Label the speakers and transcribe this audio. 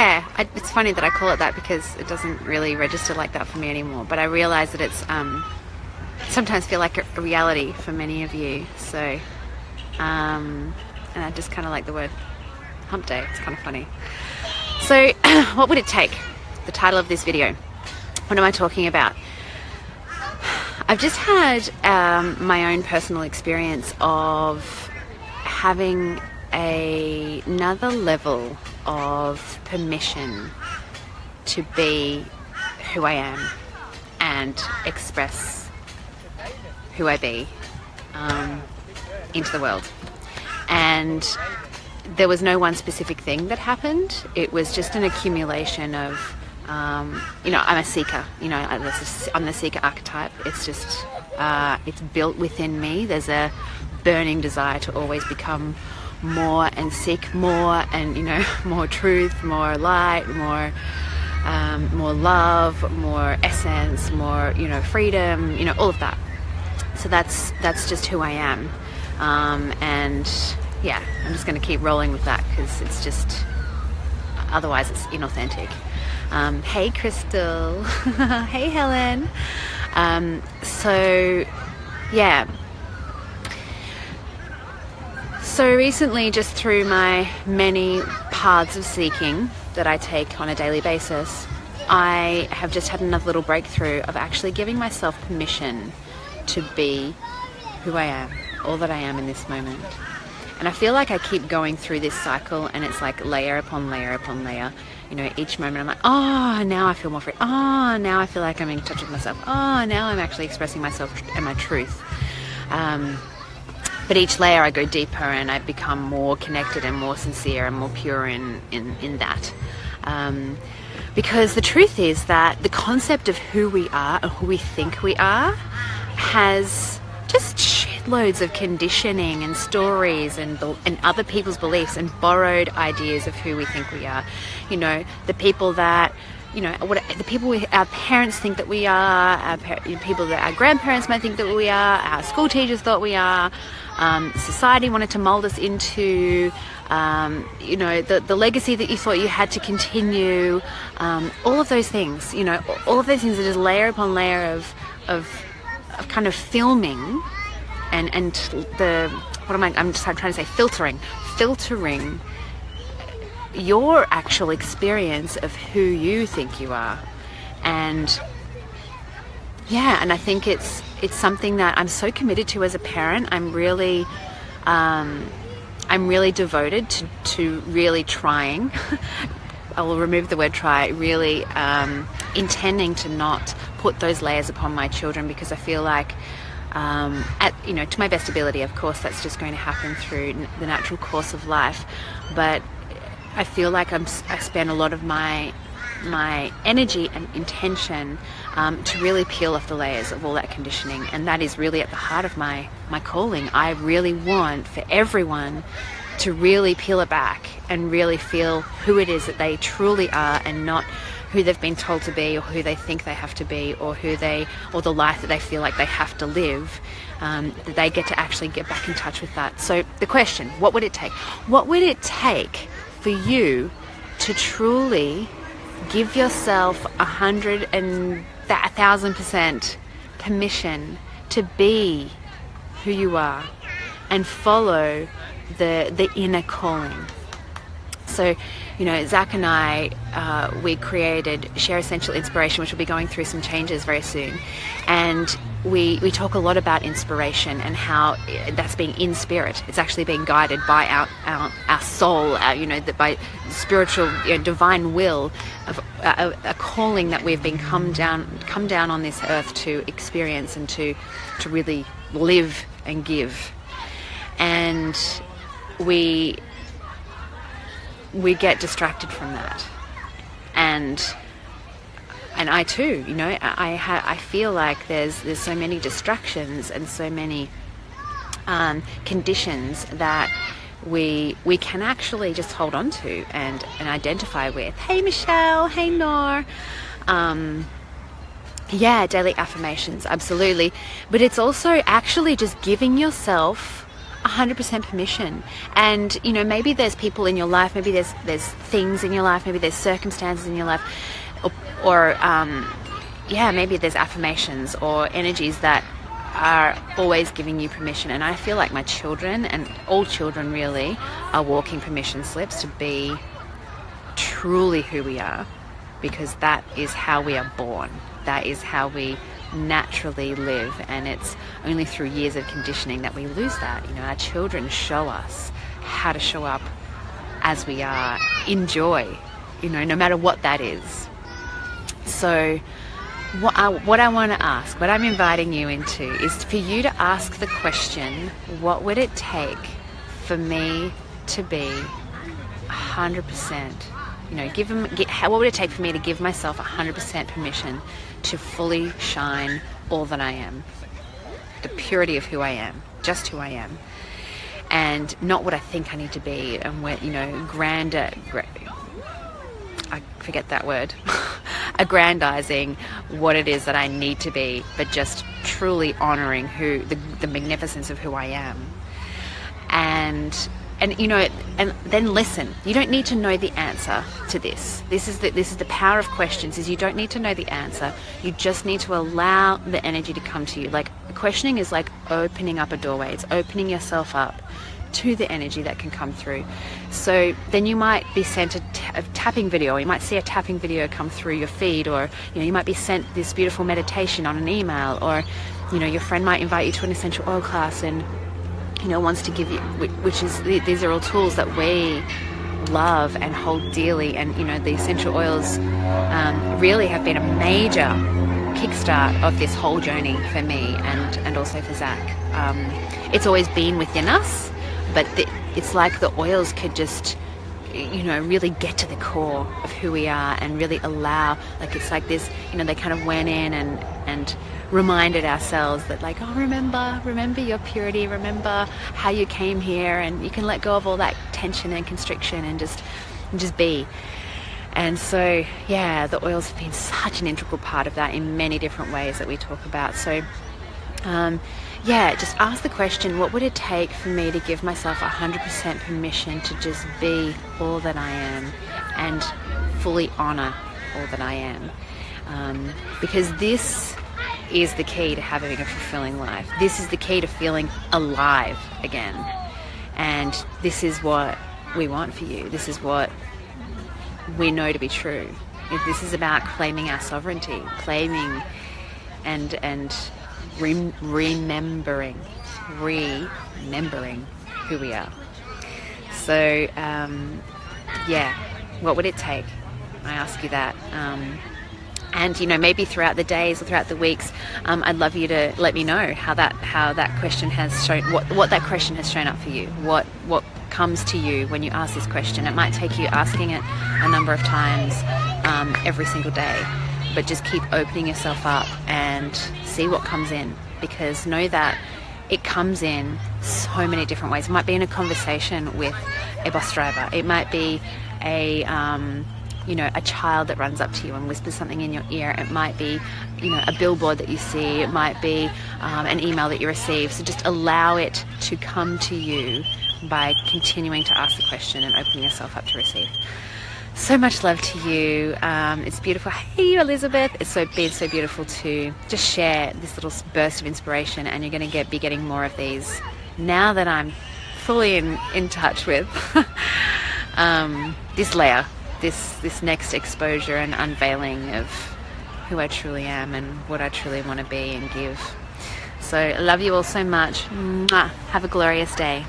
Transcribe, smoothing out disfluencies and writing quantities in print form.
Speaker 1: Yeah, it's funny that I call it that because it doesn't really register like that for me anymore. But I realise that it's sometimes feel like a reality for many of you. So, and I just kind of like the word hump day. It's kind of funny. So, what would it take? The title of this video. What am I talking about? I've just had my own personal experience of having another level of permission to be who I am and express who I be into the world. And there was no one specific thing that happened. It was just an accumulation of, I'm a seeker. I'm the seeker archetype. It's just, it's built within me. There's a burning desire to always become more and seek more and, more truth, more light, more love, more essence, more, freedom, all of that. So that's just who I am. And yeah, I'm just going to keep rolling with that because it's just, otherwise it's inauthentic. Hey Crystal. Hey Helen. So yeah. So recently, just through my many paths of seeking that I take on a daily basis, I have just had another little breakthrough of actually giving myself permission to be who I am, all that I am in this moment. And I feel like I keep going through this cycle, and it's like layer upon layer upon layer. Each moment I'm like, oh, now I feel more free. Oh, now I feel like I'm in touch with myself. Oh, now I'm actually expressing myself and my truth. But each layer I go deeper and I become more connected and more sincere and more pure in that. Because the truth is that the concept of who we are and who we think we are has just shitloads of conditioning and stories and other people's beliefs and borrowed ideas of who we think we are. The people that the people our parents think that we are, people that our grandparents might think that we are, our school teachers thought we are, society wanted to mold us into, the legacy that you thought you had to continue, all of those things, all of those things are just layer upon layer of kind of filming and I'm just trying to say filtering your actual experience of who you think you are. And I think it's something that I'm so committed to as a parent. I'm really devoted to really trying. I will remove the word try, really intending to not put those layers upon my children, because I feel like to my best ability, of course, that's just going to happen through the natural course of life. But I feel like I spend a lot of my energy and intention to really peel off the layers of all that conditioning, and that is really at the heart of my calling. I really want for everyone to really peel it back and really feel who it is that they truly are, and not who they've been told to be, or who they think they have to be, or or the life that they feel like they have to live. That they get to actually get back in touch with that. So the question, what would it take? What would it take for you to truly give yourself 1,000% permission to be who you are and follow the inner calling? So, Zach and I, we created Share Essential Inspiration, which will be going through some changes very soon. And we talk a lot about inspiration and how that's being in spirit. It's actually being guided by our soul, by spiritual, divine will of a calling that we've been come down on this earth to experience and to really live and give. And we get distracted from that, and I too, I feel like there's so many distractions and so many conditions that we can actually just hold on to and identify with. Hey Michelle, hey Nor. Daily affirmations, absolutely, but it's also actually just giving yourself 100% permission. And you know, maybe there's people in your life, maybe there's things in your life, maybe there's circumstances in your life, or maybe there's affirmations or energies that are always giving you permission. And I feel like my children, and all children really, are walking permission slips to be truly who we are, because that is how we are born. That is how we naturally live, and it's only through years of conditioning that we lose that. You know, our children show us how to show up as we are in joy, you know, no matter what that is. So what I want to ask, what I'm inviting you into, is for you to ask the question, what would it take for me to be 100%, you know, what would it take for me to give myself 100% permission to fully shine all that I am, the purity of who I am, just who I am, and not what I think I need to be, and what, you know, I forget that word, aggrandizing what it is that I need to be, but just truly honoring the magnificence of who I am. And you know, and then listen. You don't need to know the answer to this. This is the power of questions, is you don't need to know the answer. You just need to allow the energy to come to you. Like, questioning is like opening up a doorway. It's opening yourself up to the energy that can come through. So then you might be sent a tapping video, or you might see a tapping video come through your feed, or you know, you might be sent this beautiful meditation on an email, or you know, your friend might invite you to an essential oil class and you know, wants to give you, these are all tools that we love and hold dearly. And you know, the essential oils really have been a major kickstart of this whole journey for me, and also for Zach. It's always been within us, but it's like the oils could just, you know, really get to the core of who we are and really allow, like, it's like this, you know, they kind of went in and reminded ourselves that, like, oh, remember your purity, remember how you came here, and you can let go of all that tension and constriction and just be. And so, yeah, the oils have been such an integral part of that in many different ways that we talk about. So, just ask the question, what would it take for me to give myself 100% permission to just be all that I am and fully honor all that I am? Because this is the key to having a fulfilling life. This is the key to feeling alive again. And this is what we want for you. This is what we know to be true. This is about claiming our sovereignty, claiming and remembering who we are. So, what would it take? I ask you that. And you know, maybe throughout the days or throughout the weeks, I'd love you to let me know how that question has shown, what that question has shown up for you. What comes to you when you ask this question. It might take you asking it a number of times every single day, but just keep opening yourself up and see what comes in, because know that it comes in so many different ways. It might be in a conversation with a bus driver. It might be a child that runs up to you and whispers something in your ear. It might be, a billboard that you see. It might be an email that you receive. So just allow it to come to you by continuing to ask the question and opening yourself up to receive. So much love to you. It's beautiful. Hey, Elizabeth. It's been so beautiful to just share this little burst of inspiration, and you're going to be getting more of these now that I'm fully in touch with this layer, this next exposure and unveiling of who I truly am and what I truly want to be and give. So I love you all so much. Mwah. Have a glorious day.